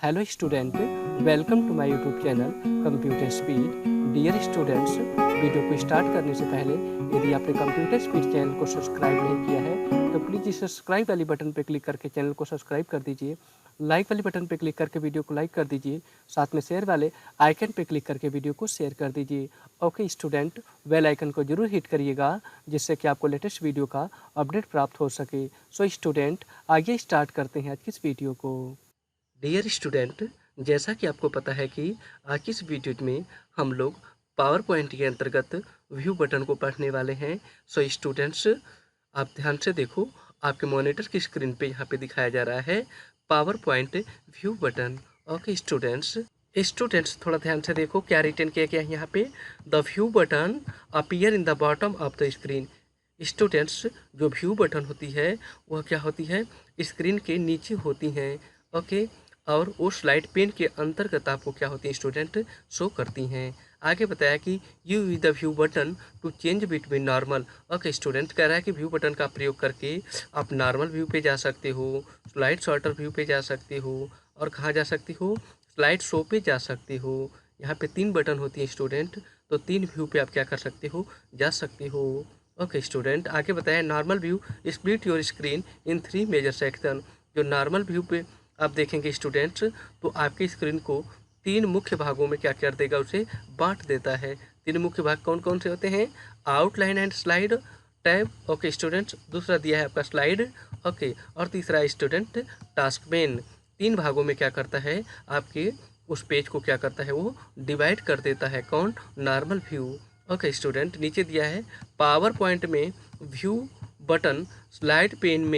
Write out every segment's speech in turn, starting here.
Hello student, welcome to my YouTube channel computer speed. Dear students, video को start करने से पहले यदि आपने कंप्यूटर स्पीड चैनल को सब्सक्राइब नहीं किया है तो प्लीज़ इस सब्सक्राइब वाली बटन पर क्लिक करके चैनल को सब्सक्राइब कर दीजिए। लाइक वाली बटन पर क्लिक करके वीडियो को लाइक कर दीजिए। साथ में शेयर वाले आइकन पर क्लिक करके वीडियो को शेयर कर दीजिए। ओके स्टूडेंट, बेल आइकन को जरूर हिट करिएगा जिससे कि आपको लेटेस्ट वीडियो का अपडेट प्राप्त हो सके। सो स्टूडेंट, आइए स्टार्ट करते हैं आज की इस वीडियो को। डियर स्टूडेंट, जैसा कि आपको पता है कि आज की इस वीडियो में हम लोग पावर पॉइंट के अंतर्गत व्यू बटन को पढ़ने वाले हैं। सो स्टूडेंट्स, आप ध्यान से देखो, आपके मॉनिटर की स्क्रीन पे यहाँ पे दिखाया जा रहा है power point view button. Okay students, students थोड़ा ध्यान से देखो क्या रिटर्न किया गया है यहाँ पे। The view button appear in the bottom of the screen. Students, जो व्यू बटन होती है वह क्या होती है, स्क्रीन के नीचे होती हैं। ओके, और वो स्लाइड पेन के अंतर्गत आपको क्या होती है स्टूडेंट, शो करती हैं। आगे बताया कि you use the view button to change between normal. Okay student, कह रहा है कि व्यू बटन का प्रयोग करके आप नॉर्मल व्यू पे जा सकते हो, स्लाइड शॉर्टर व्यू पे जा सकते हो, और कहाँ जा सकती हो, स्लाइड शो पे जा सकते हो। यहाँ पे 3 बटन होती हैं स्टूडेंट, तो 3 व्यू पे आप क्या कर सकते हो, जा सकते हो। ओके स्टूडेंट, आगे बताया normal view split your screen in 3 major section. जो नॉर्मल व्यू पे आप देखेंगे स्टूडेंट्स, तो आपकी स्क्रीन को 3 मुख्य भागों में क्या कर देगा, उसे बांट देता है। 3 मुख्य भाग कौन कौन से होते हैं, outline and slide tab. Okay students, दूसरा दिया है आपका स्लाइड। ओके, और तीसरा है स्टूडेंट टास्क पेन। 3 भागों में क्या करता है, आपके उस पेज को क्या करता है, वो डिवाइड कर देता है। कौन, नॉर्मल व्यू। ओके स्टूडेंट, नीचे दिया है पावर पॉइंट में व्यू बटन स्लाइड पेन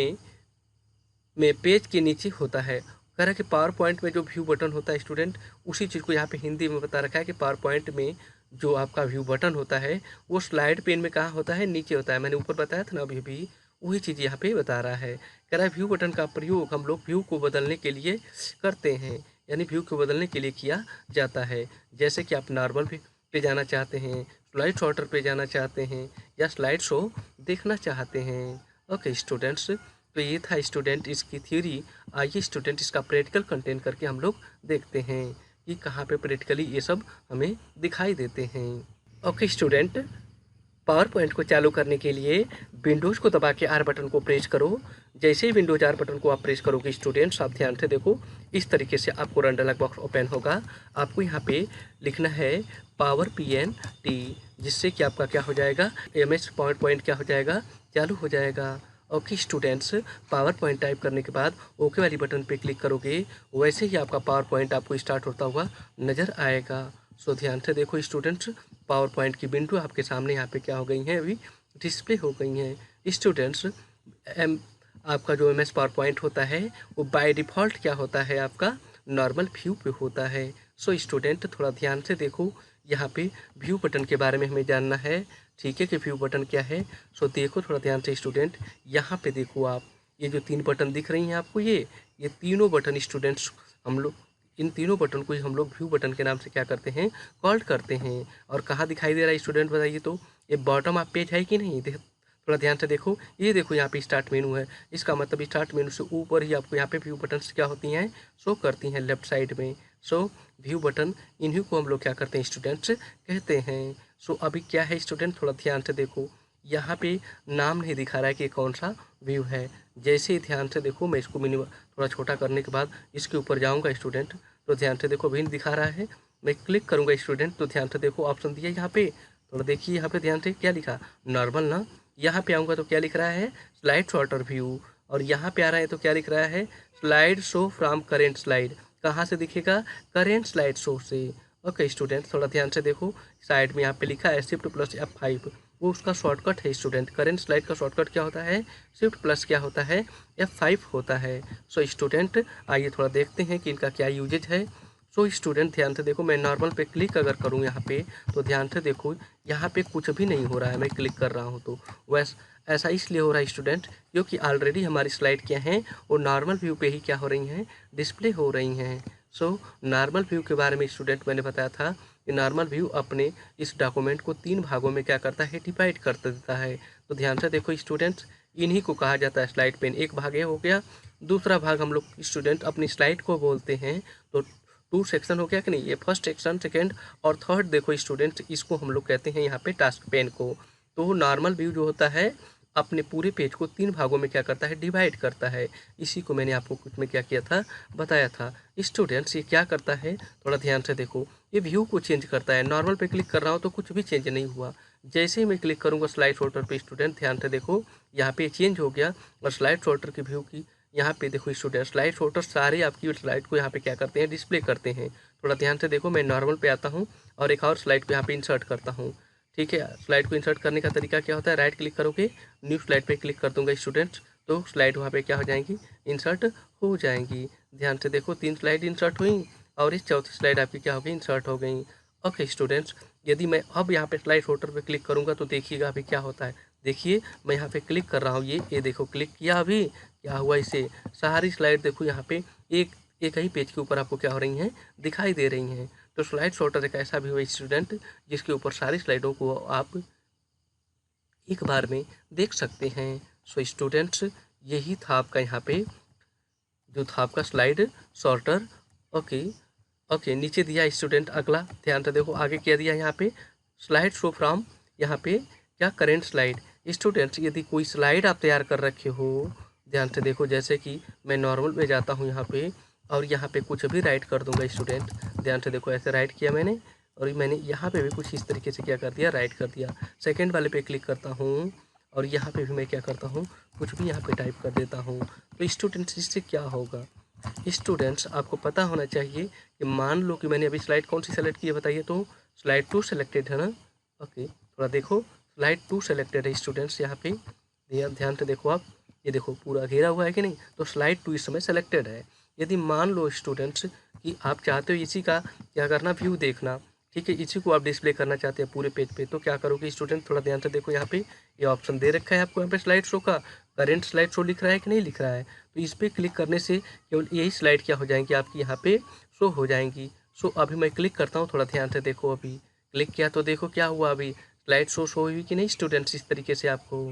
में पेज के नीचे होता है। कह रहा है कि पावर पॉइंट में जो व्यू बटन होता है स्टूडेंट, उसी चीज़ को यहाँ पे हिंदी में बता रखा है कि पावर पॉइंट में जो आपका व्यू बटन होता है वो स्लाइड पेन में कहाँ होता है, नीचे होता है। मैंने ऊपर बताया था ना अभी भी, वही चीज़ यहाँ पे बता रहा है। कह रहा है व्यू बटन का प्रयोग हम लोग व्यू को बदलने के लिए करते हैं, यानी व्यू को बदलने के लिए किया जाता है। जैसे कि आप नॉर्मल पे जाना चाहते हैं, स्लाइड शॉर्टर पे जाना चाहते हैं, या स्लाइड शो देखना चाहते हैं। ओके स्टूडेंट्स, तो ये था स्टूडेंट इसकी थ्योरी। आइए स्टूडेंट इसका प्रैक्टिकल कंटेंट करके हम लोग देखते हैं कि कहाँ पे प्रैक्टिकली ये सब हमें दिखाई देते हैं। ओके स्टूडेंट, पावर पॉइंट को चालू करने के लिए विंडोज़ को दबा के आर बटन को प्रेस करो। जैसे ही विंडोज आर बटन को आप प्रेस करोगे स्टूडेंट्स, आप ध्यान से देखो, इस तरीके से आपको रन डायलॉग बॉक्स ओपन होगा। आपको यहाँ पे लिखना है पावर PNT, जिससे कि आपका क्या हो जाएगा, MS पावर पॉइंट क्या हो जाएगा, चालू हो जाएगा। Okay students, power point type करने के बाद ओके वाली बटन पे क्लिक करोगे, वैसे ही आपका पावर पॉइंट आपको स्टार्ट होता हुआ नज़र आएगा। सो ध्यान से देखो स्टूडेंट्स, पावर पॉइंट की विंडो आपके सामने यहाँ पे क्या हो गई हैं, अभी डिस्प्ले हो गई हैं। स्टूडेंट्स, आपका जो MS पावर पॉइंट होता है वो बाय डिफ़ॉल्ट क्या होता है, आपका नॉर्मल व्यू पे होता है। सो स्टूडेंट थोड़ा ध्यान से देखो, यहाँ पे व्यू बटन के बारे में हमें जानना है, ठीक है, कि व्यू बटन क्या है। सो देखो थोड़ा ध्यान से स्टूडेंट, यहाँ पे देखो आप, ये जो 3 बटन दिख रही हैं आपको, ये तीनों बटन स्टूडेंट्स, हम लोग इन तीनों बटन को ही हम लोग व्यू बटन के नाम से क्या करते हैं, कॉल्ड करते हैं। और कहाँ दिखाई दे रहा है स्टूडेंट, बताइए तो, ये बॉटम आप पेज है कि नहीं, थोड़ा ध्यान से देखो, ये देखो यहाँ पे स्टार्ट मेनू है। इसका मतलब स्टार्ट मेनू से ऊपर ही आपको यहाँ पे व्यू बटन क्या होती हैं, शो करती हैं लेफ्ट साइड में। सो व्यू बटन, इन्हीं को हम लोग क्या करते हैं स्टूडेंट्स, कहते हैं। सो अभी क्या है स्टूडेंट, थोड़ा ध्यान से देखो, यहाँ पे नाम नहीं दिखा रहा है कि कौन सा व्यू है। जैसे ही ध्यान से देखो, मैं इसको मिनिमम थोड़ा छोटा करने के बाद इसके ऊपर जाऊँगा स्टूडेंट, तो ध्यान से देखो अभी दिखा रहा है। मैं क्लिक करूँगा स्टूडेंट, तो ध्यान से देखो ऑप्शन दिया यहाँ पे, थोड़ा देखिए यहाँ पे ध्यान से क्या लिखा, नॉर्मल ना। यहाँ पे आऊँगा तो क्या लिख रहा है, स्लाइड शॉर्टर व्यू। और यहाँ पे आ रहा है तो क्या लिख रहा है, slide show from current slide. कहाँ से दिखेगा, करेंट स्लाइड शो से। ओके स्टूडेंट, थोड़ा ध्यान से देखो, साइड में यहाँ पे लिखा है Shift+F5, वो उसका शॉर्टकट है स्टूडेंट। करेंट स्लाइड का शॉर्टकट क्या होता है, Shift+ क्या होता है, F5 होता है। सो स्टूडेंट, आइए थोड़ा देखते हैं कि इनका क्या यूजेज है। सो स्टूडेंट ध्यान से देखो, मैं नॉर्मल पे क्लिक अगर करूँ यहाँ पे, तो ध्यान से देखो यहाँ पे कुछ भी नहीं हो रहा है, मैं क्लिक कर रहा हूँ तो ऐसा इसलिए हो रहा है स्टूडेंट, क्योंकि ऑलरेडी हमारी स्लाइड क्या हैं, वो नॉर्मल व्यू पे ही क्या हो रही हैं, डिस्प्ले हो रही हैं। सो नॉर्मल व्यू के बारे में स्टूडेंट मैंने बताया था कि नॉर्मल व्यू अपने इस डॉक्यूमेंट को 3 भागों में क्या करता है, डिवाइड कर देता है। तो ध्यान से देखो स्टूडेंट्स, इन्हीं को कहा जाता है स्लाइड पेन। एक भाग ये हो गया दूसरा भाग हम लोग स्टूडेंट अपनी स्लाइड को बोलते हैं। तो 2 सेक्शन हो गया कि नहीं, ये फर्स्ट सेक्शन, सेकेंड और थर्ड। देखो स्टूडेंट, इसको हम लोग कहते हैं यहाँ पे टास्क पेन को। तो नॉर्मल व्यू जो होता है अपने पूरे पेज को 3 भागों में क्या करता है, डिवाइड करता है। इसी को मैंने आपको कुछ में क्या किया था, बताया था। स्टूडेंट्स ये क्या करता है, थोड़ा ध्यान से देखो, ये व्यू को चेंज करता है। नॉर्मल पे क्लिक कर रहा हूँ तो कुछ भी चेंज नहीं हुआ। जैसे ही मैं क्लिक करूँगा स्लाइड शॉर्टर पे स्टूडेंट, ध्यान से देखो, यहाँ पे चेंज हो गया। और स्लाइड शॉर्टर की व्यू की यहाँ पे देखो स्टूडेंट, स्लाइड शॉर्टर सारे आपकी स्लाइड को यहाँ पे क्या करते हैं, डिस्प्ले करते हैं। थोड़ा ध्यान से देखो, मैं नॉर्मल पे आता हूँ और एक और स्लाइड को यहाँ पे इंसर्ट करता हूँ। ठीक है, स्लाइड को इंसर्ट करने का तरीका क्या होता है, राइट क्लिक करोगे, न्यू स्लाइड पे क्लिक कर दूंगा स्टूडेंट्स, तो स्लाइड वहाँ पे क्या हो जाएंगी, इंसर्ट हो जाएंगी। ध्यान से देखो, 3 स्लाइड इंसर्ट हुई और इस चौथी स्लाइड आपकी क्या हो गई, इंसर्ट हो गई। ओके स्टूडेंट्स, यदि मैं अब यहाँ पे स्लाइड शॉर्टर पे क्लिक करूँगा तो देखिएगा अभी क्या होता है। देखिए मैं यहाँ पे क्लिक कर रहा हूँ, ये देखो क्लिक किया, अभी क्या हुआ, इसे सारी स्लाइड देखो यहाँ पे एक ही पेज के ऊपर आपको क्या हो रही हैं, दिखाई दे रही हैं। तो स्लाइड शॉर्टर एक ऐसा भी हुआ स्टूडेंट जिसके ऊपर सारी स्लाइडों को आप एक बार में देख सकते हैं। सो स्टूडेंट्स, यही था आपका यहाँ पे जो था आपका स्लाइड शॉर्टर। ओके ओके, नीचे दिया स्टूडेंट अगला, ध्यान से देखो आगे क्या दिया यहाँ पे, स्लाइड शो फ्रॉम, यहाँ पे क्या, करेंट स्लाइड। स्टूडेंट्स यदि कोई स्लाइड आप तैयार कर रखे हो, ध्यान से देखो, जैसे कि मैं नॉर्मल में जाता हूँ यहाँ पे और यहाँ पे कुछ भी राइट कर दूंगा स्टूडेंट, ध्यान से देखो ऐसे राइट किया मैंने और मैंने यहाँ पे भी कुछ इस तरीके से क्या कर दिया, राइट कर दिया। सेकेंड वाले पे क्लिक करता हूँ और यहाँ पे भी मैं क्या करता हूँ, कुछ भी यहाँ पे टाइप कर देता हूँ। तो स्टूडेंट्स इससे क्या होगा, स्टूडेंट्स आपको पता होना चाहिए कि मान लो कि मैंने अभी स्लाइड कौन सी सेलेक्ट की है बताइए, तो स्लाइड 2 सेलेक्टेड है ना। ओके थोड़ा देखो, स्लाइड 2 सेलेक्टेड है स्टूडेंट्स, यहाँ पे ध्यान से देखो आप, ये देखो पूरा घेरा हुआ है कि नहीं, तो स्लाइड 2 इस समय सेलेक्टेड है। यदि मान लो स्टूडेंट्स कि आप चाहते हो इसी का क्या करना, व्यू देखना, ठीक है, इसी को आप डिस्प्ले करना चाहते हैं पूरे पेज पे, तो क्या करोगे स्टूडेंट, थोड़ा ध्यान से देखो, यहाँ पे ये ऑप्शन दे रखा है आपको, यहाँ पे स्लाइड शो का करेंट स्लाइड शो लिख रहा है कि नहीं लिख रहा है। तो इस पर क्लिक करने से केवल यही स्लाइड क्या हो जाएंगी आपकी यहाँ पे शो हो जाएंगी। सो अभी मैं क्लिक करता हूँ, थोड़ा ध्यान से देखो, अभी क्लिक किया तो देखो क्या हुआ, अभी स्लाइड शो हुई कि नहीं स्टूडेंट्स, इस तरीके से आपको।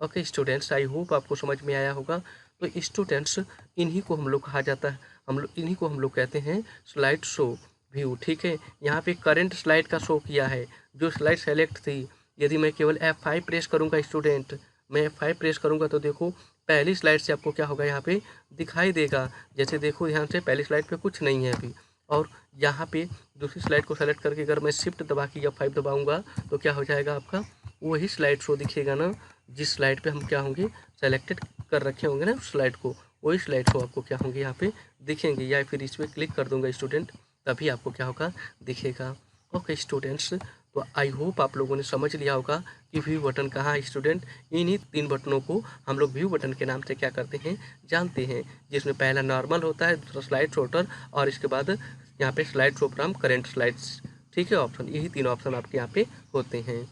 ओके स्टूडेंट्स, आई होप आपको समझ में आया होगा। तो स्टूडेंट्स इन्हीं को हम लोग कहा जाता है, इन्हीं को हम लोग कहते हैं स्लाइड शो व्यू। ठीक है, यहाँ पे करंट स्लाइड का शो किया है, जो स्लाइड सेलेक्ट थी। यदि मैं केवल F5 प्रेस करूँगा स्टूडेंट, मैं F5 प्रेस करूँगा तो देखो पहली स्लाइड से आपको क्या होगा, यहाँ पे दिखाई देगा। जैसे देखो ध्यान से, पहली स्लाइड पे कुछ नहीं है अभी, और यहाँ पे दूसरी स्लाइड को सेलेक्ट करके अगर मैं शिफ्ट दबा के F5 दबाऊँगा तो क्या हो जाएगा, आपका वही स्लाइड शो दिखेगा ना, जिस स्लाइड पे हम क्या होंगे, सेलेक्टेड कर रखे होंगे ना उस स्लाइड को, वही स्लाइड शो आपको क्या होंगे यहाँ पे दिखेंगे। या फिर इस पर क्लिक कर दूंगा स्टूडेंट, तभी आपको क्या होगा, दिखेगा। ओके स्टूडेंट्स, तो आई होप आप लोगों ने समझ लिया होगा कि व्यू बटन कहाँ है स्टूडेंट। इन्हीं 3 बटनों को हम लोग व्यू बटन के नाम से क्या करते हैं, जानते हैं, जिसमें पहला नॉर्मल होता है, दूसरा स्लाइड शॉर्टर और इसके बाद यहाँ पे slide show from current slides. ठीक है, ऑप्शन, यही 3 ऑप्शन आपके यहाँ पे होते हैं।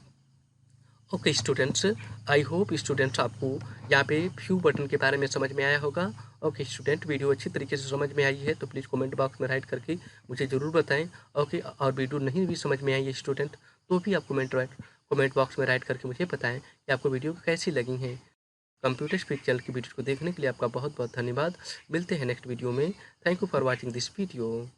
Okay students, I hope students आपको यहाँ पे व्यू बटन के बारे में समझ में आया होगा। ओके स्टूडेंट, वीडियो अच्छी तरीके से समझ में आई है तो प्लीज़ कमेंट बॉक्स में राइट करके मुझे ज़रूर बताएं। ओके, और वीडियो नहीं भी समझ में आई है स्टूडेंट, तो भी आप कमेंट बॉक्स में राइट करके मुझे बताएं कि आपको वीडियो कैसी लगी हैं। कंप्यूटर स्पीड चैनल की वीडियो को देखने के लिए आपका बहुत बहुत धन्यवाद। मिलते हैं नेक्स्ट वीडियो में। Thank you for watching this video.